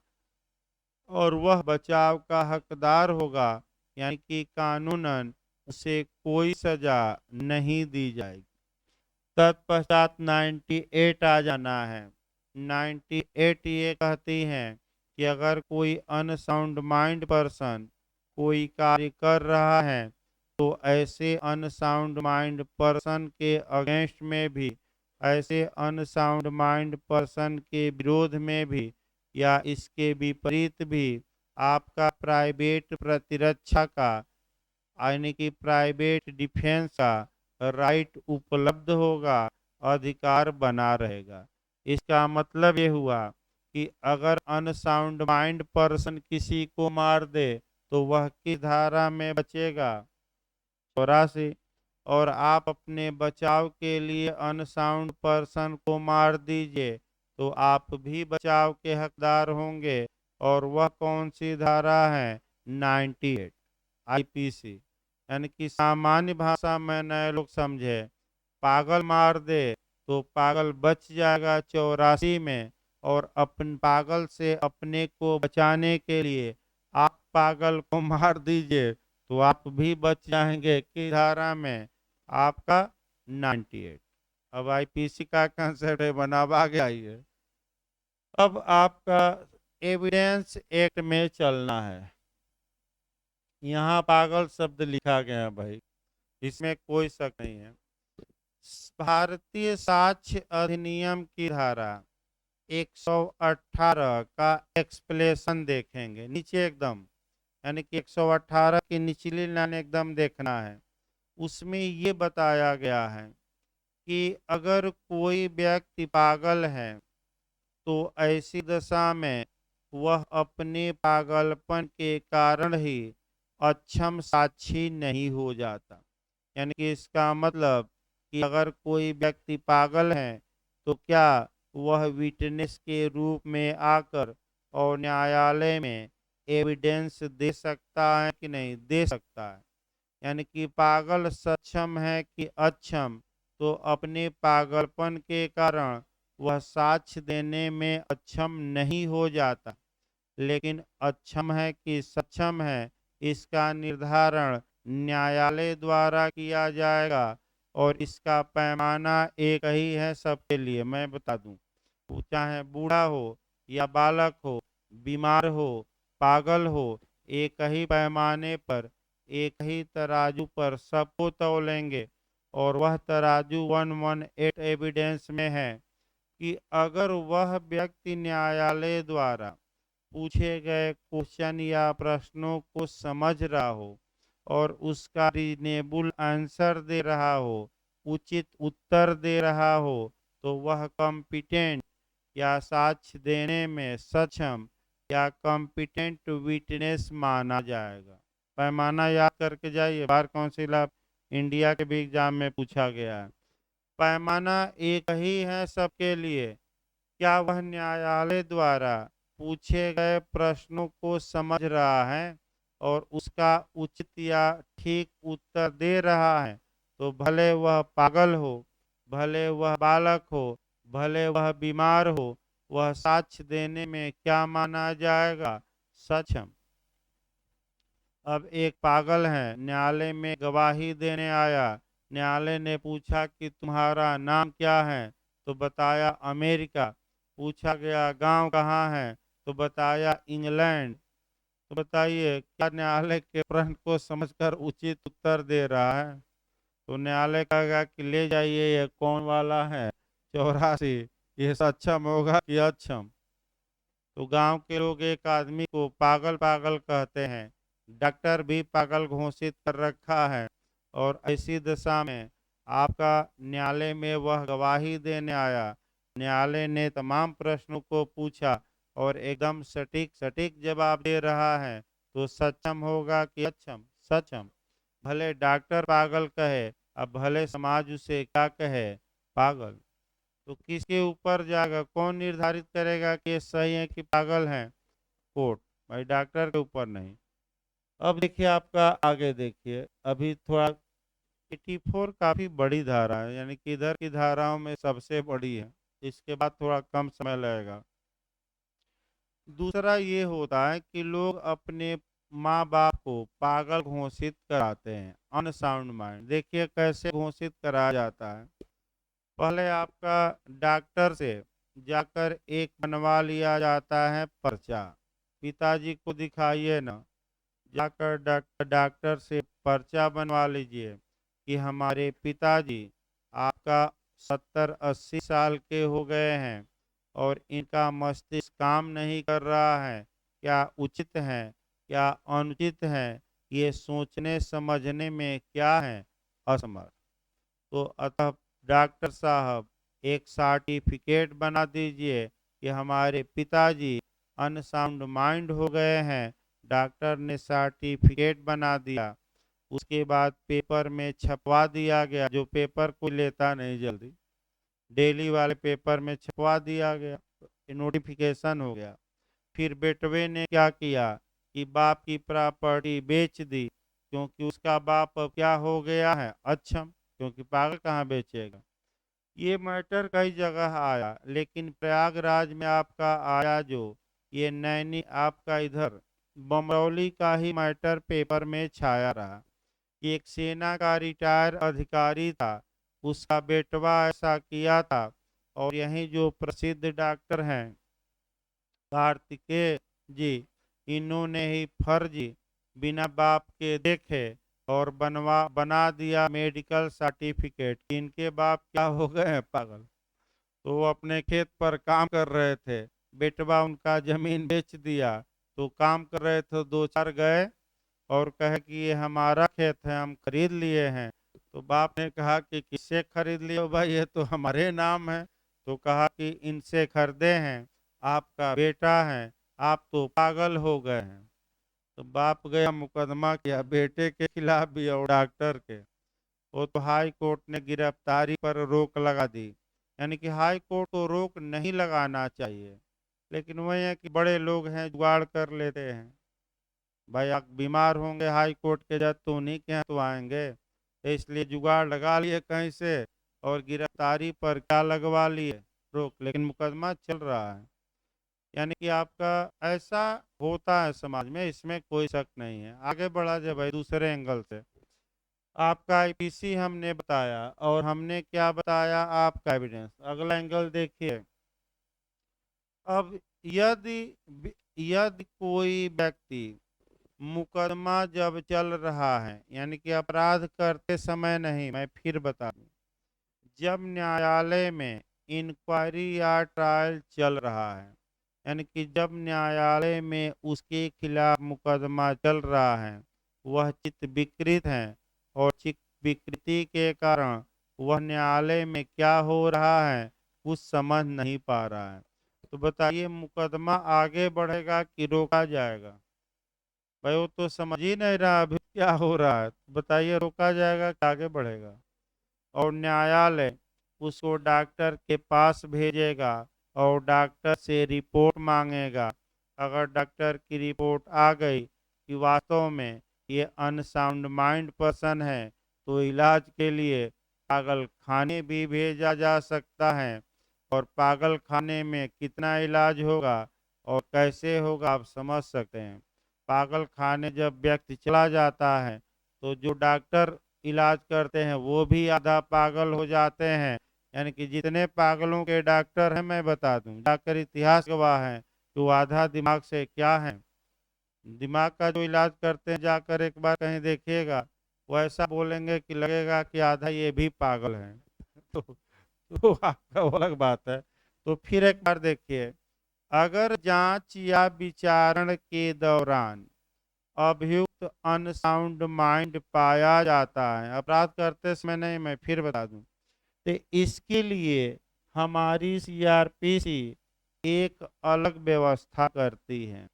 और वह बचाव का हकदार होगा, यानी कि कानूनन उसे कोई सजा नहीं दी जाएगी। तत्पश्चात 98 आ जाना है। 98 ये कहती हैं कि अगर कोई अनसाउंड माइंड पर्सन कोई कार्य कर रहा है, तो ऐसे अनसाउंड माइंड पर्सन के अगेंस्ट में भी, ऐसे अनसाउंड माइंड पर्सन के विरोध में भी या इसके विपरीत भी आपका प्राइवेट प्रतिरक्षा का, यानी कि प्राइवेट डिफेंस का राइट उपलब्ध होगा, अधिकार बना रहेगा। इसका मतलब ये हुआ कि अगर अनसाउंड माइंड पर्सन किसी को मार दे तो वह किस धारा में बचेगा, 84। और आप अपने बचाव के लिए अनसाउंड पर्सन को मार दीजिए तो आप भी बचाव के हकदार होंगे। और वह कौन सी धारा है, 98 आईपीसी। यानी कि सामान्य भाषा में नए लोग समझे, पागल मार दे तो पागल बच जाएगा 84 में, और अपन पागल से अपने को बचाने के लिए आप पागल को मार दीजिए तो आप भी बच जाएंगे किस धारा में, आपका 98। अब आईपीसी का कंसेप्ट है, बना आ गया ये। अब आपका एविडेंस एक्ट में चलना है। यहाँ पागल शब्द लिखा गया है भाई, इसमें कोई शक नहीं है। भारतीय साक्ष्य अधिनियम की धारा 118 का एक्सप्लेशन देखेंगे नीचे एकदम, यानी कि 118 की निचली लाइन एकदम देखना है। उसमें ये बताया गया है कि अगर कोई व्यक्ति पागल है तो ऐसी दशा में वह अपने पागलपन के कारण ही अक्षम साक्षी नहीं हो जाता। यानी कि इसका मतलब कि अगर कोई व्यक्ति पागल है तो क्या वह विटनेस के रूप में आकर और न्यायालय में एविडेंस दे सकता है कि नहीं दे सकता है। यानी कि पागल सक्षम है कि अक्षम, तो अपने पागलपन के कारण वह साक्ष्य देने में अक्षम नहीं हो जाता, लेकिन अक्षम है कि सक्षम है इसका निर्धारण न्यायालय द्वारा किया जाएगा। और इसका पैमाना एक ही है सबके लिए, मैं बता दूं, वो चाहे बूढ़ा हो या बालक हो, बीमार हो, पागल हो, एक ही पैमाने पर, एक ही तराजू पर सबको तौलेंगे। और वह तराजू 118 एविडेंस में है कि अगर वह व्यक्ति न्यायालय द्वारा पूछे गए क्वेश्चन या प्रश्नों को समझ रहा हो और उसका रीजनेबल आंसर दे रहा हो, उचित उत्तर दे रहा हो, तो वह कॉम्पिटेंट या साक्ष्य देने में सक्षम या कॉम्पिटेंट विटनेस माना जाएगा। पैमाना याद करके जाइए, बार काउंसिल ऑफ इंडिया के भी एग्जाम में पूछा गया है। पैमाना एक ही है सबके लिए। क्या वह न्यायालय द्वारा पूछे गए प्रश्नों को समझ रहा है और उसका उचित या ठीक उत्तर दे रहा है, तो भले वह पागल हो, भले वह बालक हो, भले वह बीमार हो, वह साक्ष्य देने में क्या माना जाएगा, सक्षम। अब एक पागल है, न्यायालय में गवाही देने आया। न्यायालय ने पूछा कि तुम्हारा नाम क्या है, तो बताया अमेरिका। पूछा गया गांव कहाँ है, तो बताया इंग्लैंड। तो बताइए, क्या न्यायालय के प्रश्न को समझकर उचित उत्तर दे रहा है? तो न्यायालय कहेगा कि ले जाइए, ये कौन वाला है, 84, ये सक्षम होगा कि अक्षम। तो गांव के लोग एक आदमी को पागल पागल कहते हैं, डॉक्टर भी पागल घोषित कर रखा है, और ऐसी दशा में आपका न्यायालय में वह गवाही देने आया। न्यायालय ने तमाम प्रश्नों को पूछा और एकदम सटीक सटीक जवाब दे रहा है, तो सक्षम होगा कि अक्षम? सक्षम। भले डॉक्टर पागल कहे, अब भले समाज उसे क्या कहे, पागल। तो किसके ऊपर जाएगा? कौन निर्धारित करेगा कि ये सही है कि पागल है? कोर्ट। भाई डॉक्टर के ऊपर नहीं। अब देखिए आपका आगे देखिए, अभी थोड़ा 84 काफी बड़ी धारा है, यानी कि इधर की धाराओं में सबसे बड़ी है। इसके बाद थोड़ा कम समय लगेगा। दूसरा ये होता है कि लोग अपने माँ बाप को पागल घोषित कराते हैं, अनसाउंड माइंड। देखिए कैसे घोषित कराया जाता है। पहले आपका डॉक्टर से जाकर एक बनवा लिया जाता है पर्चा। पिताजी को दिखाइए ना, जाकर डॉक्टर से पर्चा बनवा लीजिए कि हमारे पिताजी आपका 70-80 साल के हो गए हैं और इनका मस्तिष्क काम नहीं कर रहा है। क्या उचित है, क्या अनुचित है, ये सोचने समझने में क्या है, असमर्थ। तो अतः डॉक्टर साहब एक सर्टिफिकेट बना दीजिए कि हमारे पिताजी अनसाउंड माइंड हो गए हैं। डॉक्टर ने सर्टिफिकेट बना दिया। उसके बाद पेपर में छपवा दिया गया, जो पेपर को लेता नहीं जल्दी, डेली वाले पेपर में छपवा दिया गया, नोटिफिकेशन हो गया। फिर बेटवे ने क्या किया कि बाप की प्रॉपर्टी बेच दी, क्योंकि उसका बाप अब क्या हो गया है, अक्षम, क्योंकि पागल कहाँ बेचेगा। ये मैटर कई जगह आया, लेकिन प्रयागराज में आपका आया जो ये नैनी आपका इधर बमरौली का ही मैटर पेपर में छाया रहा कि एक सेना का रिटायर अधिकारी था, उसका बेटवा ऐसा किया था। और यहीं जो प्रसिद्ध डॉक्टर हैं कार्तिकेय जी, इन्होंने ही फर्जी बिना बाप के देखे और बना दिया मेडिकल सर्टिफिकेट। इनके बाप क्या हो गए हैं, पागल। तो वो अपने खेत पर काम कर रहे थे, बेटवा उनका जमीन बेच दिया, तो काम कर रहे थे, दो चार गए और कहे कि ये हमारा खेत है, हम खरीद लिए हैं। तो बाप ने कहा कि किससे खरीद लिए हो भाई, ये तो हमारे नाम है। तो कहा कि इनसे खरीदे हैं, आपका बेटा है, आप तो पागल हो गए हैं। तो बाप गया मुकदमा किया बेटे के खिलाफ भी और डॉक्टर के। वो तो हाई कोर्ट ने गिरफ्तारी पर रोक लगा दी। यानी कि हाई कोर्ट को रोक नहीं लगाना चाहिए, लेकिन वही है कि बड़े लोग हैं, जुगाड़ कर लेते हैं। भाई आप बीमार होंगे, हाई कोर्ट के जज तो उन्हीं के यहाँ तो आएंगे, तो इसलिए जुगाड़ लगा लिए कहीं से और गिरफ्तारी पर क्या लगवा लिए, रोक। लेकिन मुकदमा चल रहा है। यानी कि आपका ऐसा होता है समाज में, इसमें कोई शक नहीं है। आगे बढ़ा जाए भाई दूसरे एंगल से। आपका आईपीसी हमने बताया और हमने क्या बताया, आपका एविडेंस। अगला एंगल देखिए। अब यदि यदि कोई व्यक्ति मुकदमा जब चल रहा है, यानी कि अपराध करते समय नहीं, मैं फिर बता दूं, जब न्यायालय में इंक्वायरी या ट्रायल चल रहा है, यानी कि जब न्यायालय में उसके खिलाफ मुकदमा चल रहा है, वह चित्त विकृत है और चित्त विकृति के कारण वह न्यायालय में क्या हो रहा है कुछ समझ नहीं पा रहा है। तो बताइए मुकदमा आगे बढ़ेगा कि रोका जाएगा? भाई वो तो समझ ही नहीं रहा अभी क्या हो रहा है। बताइए रोका जाएगा कि आगे बढ़ेगा? और न्यायालय उसको डॉक्टर के पास भेजेगा और डॉक्टर से रिपोर्ट मांगेगा। अगर डॉक्टर की रिपोर्ट आ गई कि वास्तव में ये अनसाउंड माइंड पर्सन है, तो इलाज के लिए पागल खाने भी भेजा जा सकता है। और पागल खाने में कितना इलाज होगा और कैसे होगा आप समझ सकते हैं। पागल खाने जब व्यक्ति चला जाता है, तो जो डॉक्टर इलाज करते हैं वो भी आधा पागल हो जाते हैं। यानी कि जितने पागलों के डॉक्टर हैं, मैं बता दूं, जाकर इतिहास गवाह है कि वो आधा दिमाग से क्या है। दिमाग का जो इलाज करते हैं, जाकर एक बार कहीं देखिएगा, वो ऐसा बोलेंगे कि लगेगा कि आधा ये भी पागल है। तो आपका वो अलग बात है। तो फिर एक बार देखिए, अगर जांच या विचारण के दौरान अभियुक्त अनसाउंड माइंड पाया जाता है। अपराध करते समय नहीं, मैं फिर बता दूं, तो इसके लिए हमारी सीआरपीसी एक अलग व्यवस्था करती है।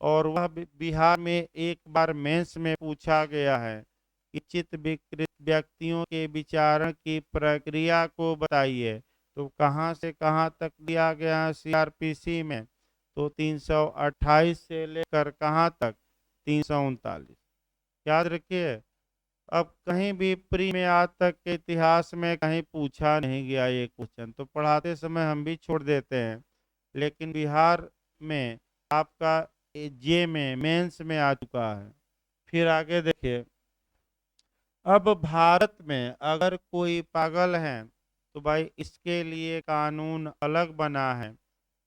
और वह बिहार में एक बार मेंस में पूछा गया है कि चित्त विकृत व्यक्तियों के विचारण की प्रक्रिया को बताइए। तो कहाँ से कहाँ तक दिया गया है सीआरपीसी में? तो 328 से लेकर कहाँ तक? 339। याद रखिए। अब कहीं भी प्री में आज तक के इतिहास में कहीं पूछा नहीं गया ये क्वेश्चन, तो पढ़ाते समय हम भी छोड़ देते हैं। लेकिन बिहार में आपका जे में मेंस में आ चुका है। फिर आगे देखिए। अब भारत में अगर कोई पागल है तो भाई इसके लिए कानून अलग बना है।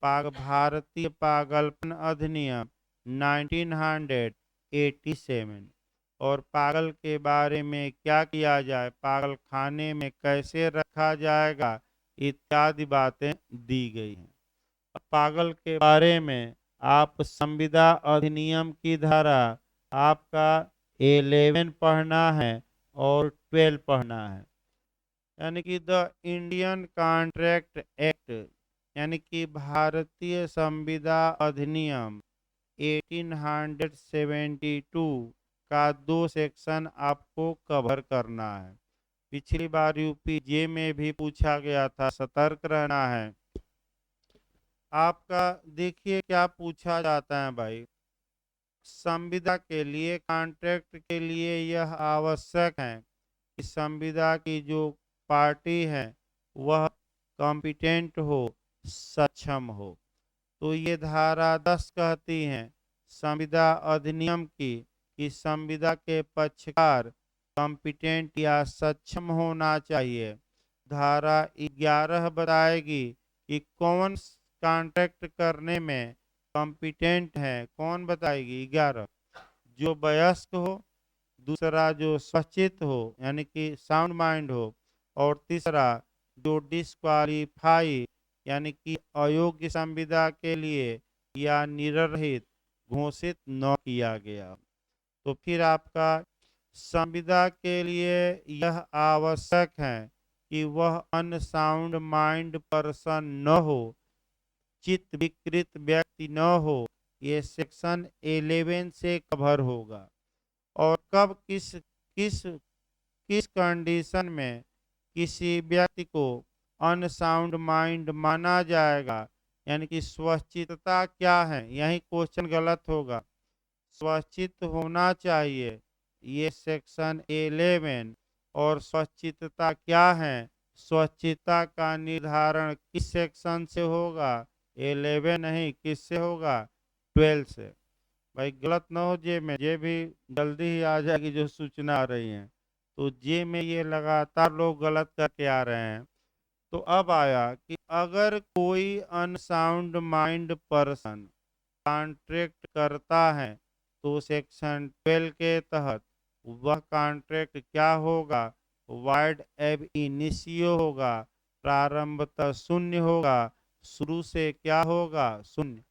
भारतीय पागलपन अधिनियम 1987। और पागल के बारे में क्या किया जाए, पागल खाने में कैसे रखा जाएगा, इत्यादि बातें दी गई हैं। पागल के बारे में आप संविदा अधिनियम की धारा आपका 11 पढ़ना है और 12 पढ़ना है। यानी कि द इंडियन कॉन्ट्रैक्ट एक्ट, यानी कि भारतीय संविदा अधिनियम 1872 का 2 सेक्शन आपको कवर करना है। पिछली बार यूपी जे में भी पूछा गया था, सतर्क रहना है। आपका देखिए क्या पूछा जाता है भाई। संविदा के लिए, कॉन्ट्रैक्ट के लिए यह आवश्यक है कि संविदा की जो पार्टी है वह कॉम्पिटेंट हो, सक्षम हो। तो ये धारा 10 कहती है संविदा अधिनियम की कि संविदा के पक्षकार कॉम्पिटेंट या सक्षम होना चाहिए। धारा 11 बताएगी कि कौन कॉन्ट्रैक्ट करने में कॉम्पिटेंट है। कौन बताएगी? 11। जो वयस्क हो, दूसरा जो सचेत हो यानी कि साउंड माइंड हो, और तीसरा जो डिस्क्वालीफाई यानी कि अयोग्य संविदा के लिए या निरर्हित घोषित न किया गया। तो फिर आपका संविदा के लिए यह आवश्यक है कि वह अनसाउंड माइंड पर्सन न हो, चित्त विकृत व्यक्ति न हो। ये सेक्शन 11 से कवर होगा। और कब किस किस किस कंडीशन में किसी व्यक्ति को अनसाउंड माइंड माना जाएगा, यानी कि स्वच्छितता क्या है? यही क्वेश्चन गलत होगा। स्वच्छित होना चाहिए, ये सेक्शन 11। और स्वच्छितता क्या है? स्वच्छता का निर्धारण किस सेक्शन से होगा? 11 नहीं, किससे होगा? 12 से। भाई गलत ना हो जे में, ये भी जल्दी ही आ जाएगी जो सूचना आ रही है। तो जे में ये लगातार लोग गलत करके आ रहे हैं। तो अब आया कि अगर कोई अनसाउंड माइंड पर्सन कॉन्ट्रैक्ट करता है तो सेक्शन 12 के तहत वह कॉन्ट्रैक्ट क्या होगा? वाइड एब इनिशियो होगा, प्रारंभतः शून्य होगा, शुरू से क्या होगा? शून्य।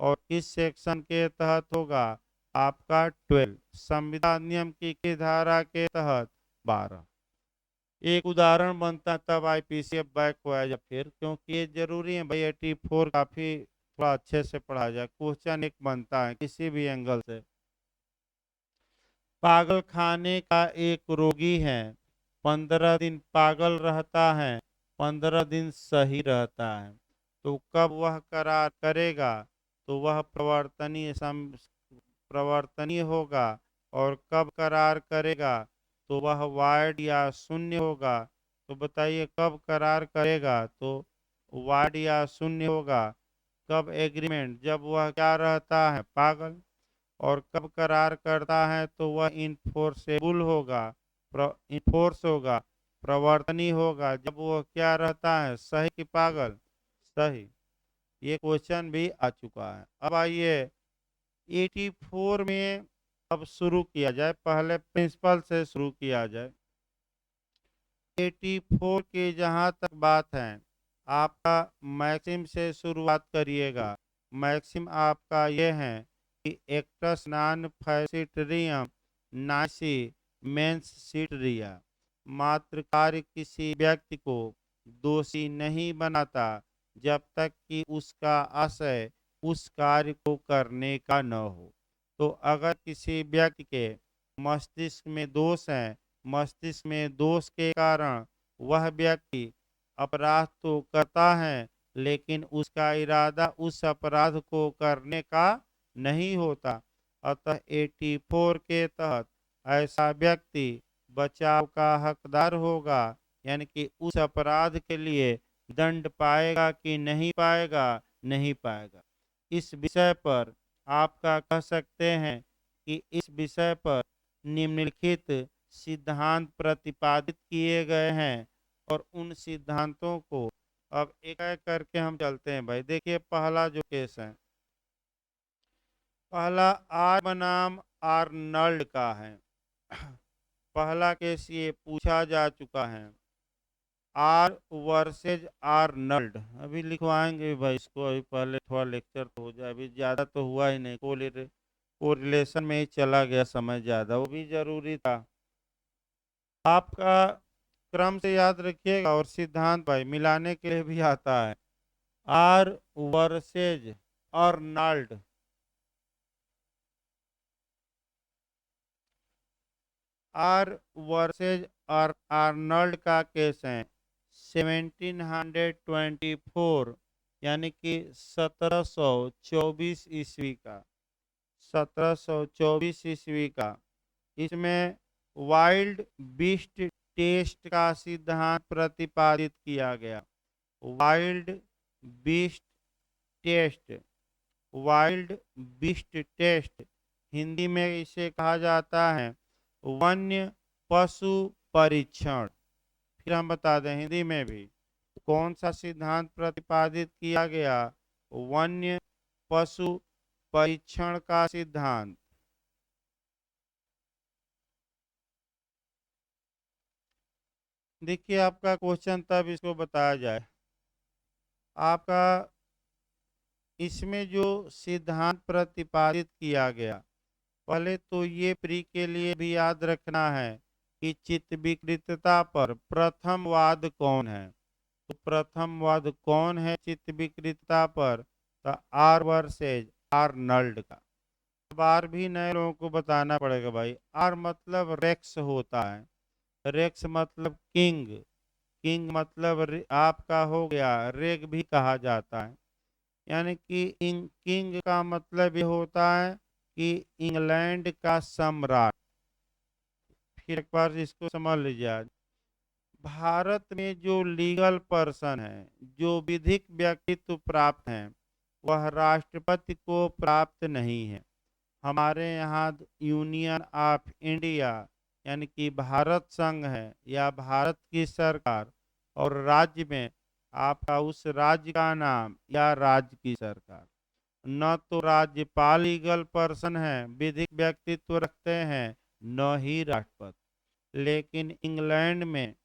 और किस सेक्शन के तहत होगा? आपका 12 संविधान नियम की धारा के तहत 12। एक उदाहरण बनता है तब आईपीसीएफ बैक हो जब, फिर क्योंकि ये जरूरी है भाई। 84 काफी थोड़ा अच्छे से पढ़ा जाए। क्वेश्चन एक बनता है किसी भी एंगल से। पागल खाने का एक रोगी है, 15 दिन पागल रहता है, 15 दिन सही रहता है। तो कब वह करार करेगा? तो वह प्रवर्तनीय होगा। और कब करार करेगा? तो वह वार्ड या शून्य होगा। तो बताइए कब करार करेगा? तो वार्ड या शून्य होगा। कब एग्रीमेंट? जब वह क्या रहता है? पागल। और कब करार करता है? तो वह इन्फोर्सेबल होगा, इन्फोर्स होगा, प्रवर्तनीय होगा, जब वो क्या रहता है? सही कि पागल? सही। ये क्वेश्चन भी आ चुका है। अब आइए 84 में अब शुरू किया जाए, पहले प्रिंसिपल से शुरू किया जाए। 84 की जहाँ तक बात है, आपका मैक्सिम से शुरुआत करिएगा। मैक्सिम आपका ये है कि एक्टस नॉन फैसिटरियम नासी मेंस सिटरिया, मात्र कार्य किसी व्यक्ति को दोषी नहीं बनाता जब तक कि उसका आशय उस कार्य को करने का न हो। तो अगर किसी व्यक्ति के मस्तिष्क में दोष है, मस्तिष्क में दोष के कारण वह व्यक्ति अपराध तो करता है, लेकिन उसका इरादा उस अपराध को करने का नहीं होता। अतः 84 के तहत ऐसा व्यक्ति बचाव का हकदार होगा, यानी कि उस अपराध के लिए दंड पाएगा कि नहीं पाएगा, नहीं पाएगा। इस विषय पर आपका कह सकते हैं कि इस विषय पर निम्नलिखित सिद्धांत प्रतिपादित किए गए हैं और उन सिद्धांतों को अब एक एक करके हम चलते हैं भाई। देखिए पहला जो केस है, पहला आर बनाम आर्नल्ड का है। पहला केस ये पूछा जा चुका है, आर वर्सेज आर्नल्ड। अभी लिखवाएंगे भाई इसको, अभी पहले थोड़ा लेक्चर तो हो जाए, अभी ज़्यादा तो हुआ ही नहीं, कोरिलेशन में ही चला गया समय ज़्यादा, वो भी जरूरी था। आपका क्रम से याद रखिएगा और सिद्धांत भाई मिलाने के लिए भी आता है। R versus Arnold, R versus Arnold का केस है 1724, यानी कि 1724 ईस्वी का, 1724 ईस्वी का। इसमें वाइल्ड बीस्ट टेस्ट का सिद्धांत प्रतिपादित किया गया। Wild beast test, wild beast test, Hindi में इसे कहा जाता है वन्य पशु परीक्षण। फिर हम बता दें हिंदी में भी कौन सा सिद्धांत प्रतिपादित किया गया, वन्य पशु परीक्षण का सिद्धांत। देखिए आपका क्वेश्चन तब इसको बताया जाए। आपका इसमें जो सिद्धांत प्रतिपादित किया गया, पहले तो ये प्री के लिए भी याद रखना है कि चित्त विकृतता पर प्रथम वाद कौन है। तो प्रथम वाद कौन है चित्त विकृतता पर, तो आर वर्सेज आर्नल्ड का। अब आर भी नए लोगों को बताना पड़ेगा भाई। आर मतलब रेक्स होता है, रेक्स मतलब किंग, किंग मतलब आपका हो गया रेग भी कहा जाता है, यानी कि किंग का मतलब ये होता है कि इंग्लैंड का सम्राट। फिर एक बार इसको समझ लीजिए, आज भारत में जो लीगल पर्सन है, जो विधिक व्यक्तित्व प्राप्त हैं, वह राष्ट्रपति को प्राप्त नहीं है। हमारे यहाँ यूनियन ऑफ इंडिया यानी कि भारत संघ है या भारत की सरकार, और राज्य में आपका उस राज्य का नाम या राज्य की सरकार। न तो राज्यपाल लीगल पर्सन है, विधिक व्यक्तित्व रखते हैं, न ही राष्ट्रपति। लेकिन इंग्लैंड में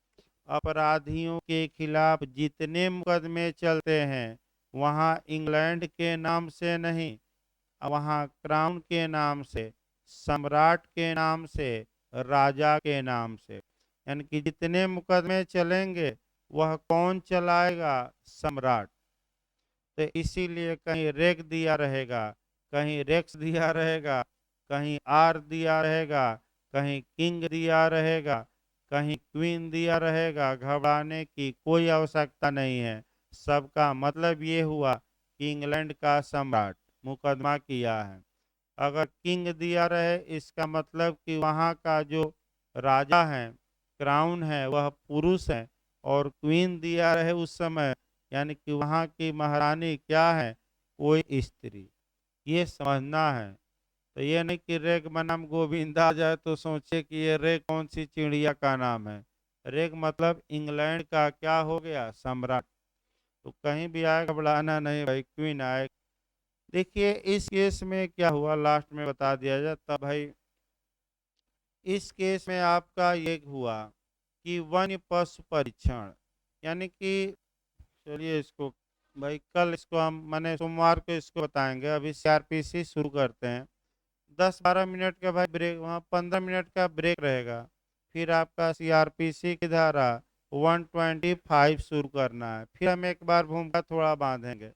अपराधियों के खिलाफ जितने मुकदमे चलते हैं, वहाँ इंग्लैंड के नाम से नहीं, वहाँ क्राउन के नाम से, सम्राट के नाम से, राजा के नाम से, यानी कि जितने मुकदमे चलेंगे वह कौन चलाएगा, सम्राट। तो इसीलिए कहीं रेक दिया रहेगा, कहीं रेक्स दिया रहेगा, कहीं आर दिया रहेगा, कहीं किंग दिया रहेगा, कहीं क्वीन दिया रहेगा। घबराने की कोई आवश्यकता नहीं है। सबका मतलब ये हुआ कि इंग्लैंड का सम्राट मुकदमा किया है। अगर किंग दिया रहे, इसका मतलब कि वहाँ का जो राजा है, क्राउन है, वह पुरुष है, और क्वीन दिया रहे उस समय, यानी कि वहाँ की महारानी क्या है, कोई स्त्री। ये समझना है। तो ये नहीं कि रेग बनाम गोविंदा आ जाए तो सोचे कि ये रेग कौन सी चिड़िया का नाम है। रेग मतलब इंग्लैंड का क्या हो गया, सम्राट। तो कहीं भी आए घबराना नहीं भाई, क्वीन आए। देखिए इस केस में क्या हुआ, लास्ट में बता दिया जाए तब भाई। इस केस में आपका ये हुआ कि वन्य पशु परीक्षण, यानी कि चलिए इसको भाई कल इसको हम माने सोमवार को इसको बताएंगे। अभी सीआरपीसी शुरू करते हैं। 10-12 मिनट का भाई ब्रेक, वहाँ 15 मिनट का ब्रेक रहेगा। फिर आपका सीआरपीसी की धारा 125 शुरू करना है। फिर हम एक बार भूमिका थोड़ा बांधेंगे।